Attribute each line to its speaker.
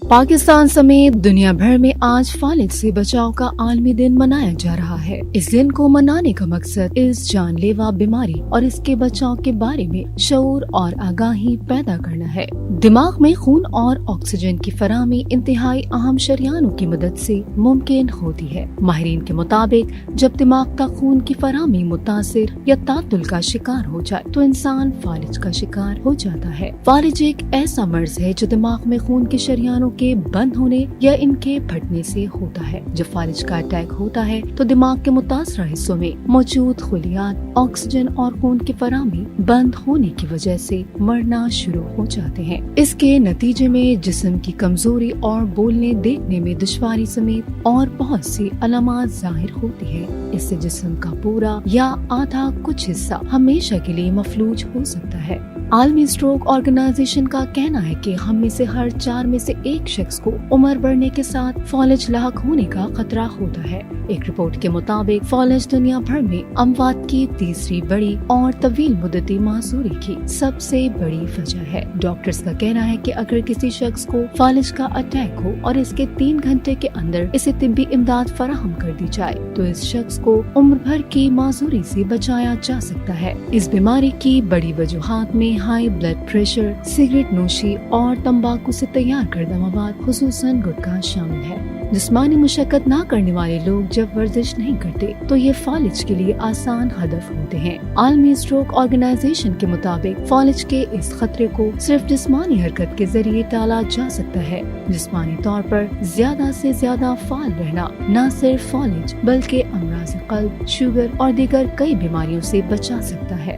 Speaker 1: पाकिस्तान समेत दुनिया भर में आज फालिज से बचाव का आलमी दिन मनाया जा रहा है। इस दिन को मनाने का मकसद इस जानलेवा बीमारी और इसके बचाव के बारे में शऊर और आगाही पैदा करना है। दिमाग में खून और ऑक्सीजन की फराहमी इंतहाई अहम शरियानों की मदद से मुमकिन होती है। माहिरीन के मुताबिक जब दिमाग का खून की फराहमी मुतासिर या तातुल का शिकार हो जाए तो इंसान फालिज का शिकार हो जाता है। फालिज एक ऐसा मर्ज है जो दिमाग में खून के शरियानों के बंद होने या इनके फटने से होता है। जब फालिज का अटैक होता है तो दिमाग के मुतासरा हिस्सों में मौजूद खुलियात ऑक्सीजन और खून की फराहमी बंद होने की वजह से मरना शुरू हो जाते हैं। इसके नतीजे में जिस्म की कमजोरी और बोलने देखने में दुश्वारी समेत और बहुत सी अलामात जाहिर होती है। इससे जिस्म का पूरा या आधा कुछ हिस्सा हमेशा के लिए मफलूज हो सकता है। आलमी स्ट्रोक ऑर्गेनाइजेशन का कहना है कि हम में से हर 4 में से एक शख्स को उम्र बढ़ने के साथ फालिज लाहक होने का खतरा होता है। एक रिपोर्ट के मुताबिक फालिज दुनिया भर में अमवात की तीसरी बड़ी और तवील मुद्दती मासूरी की सबसे बड़ी वजह है। डॉक्टर्स का कहना है कि अगर किसी शख्स को फालिज का अटैक हो और इसके 3 घंटे के अंदर इसे तिब्बी इमदाद फराहम कर दी जाए तो इस शख्स को उम्र भर की मासूरी से बचाया जा सकता है। इस बीमारी की बड़ी वजूहात में हाई ब्लड प्रेशर, सिगरेट नोशी और तंबाकू से तैयार करदा मवाद खुसूसन गुटखा शामिल है। जिस्मानी मुशक्कत ना करने वाले लोग जब वर्जिश नहीं करते तो ये फालिज के लिए आसान हदफ होते हैं। आलमी स्ट्रोक ऑर्गेनाइजेशन के मुताबिक फालिज के इस खतरे को सिर्फ जिस्मानी हरकत के जरिए टाला जा सकता है। जिस्मानी तौर पर ज्यादा से ज्यादा फाल रहना न सिर्फ फालिज बल्कि अमराज क़ल्ब, शुगर और दीगर कई बीमारियों से बचा सकता है।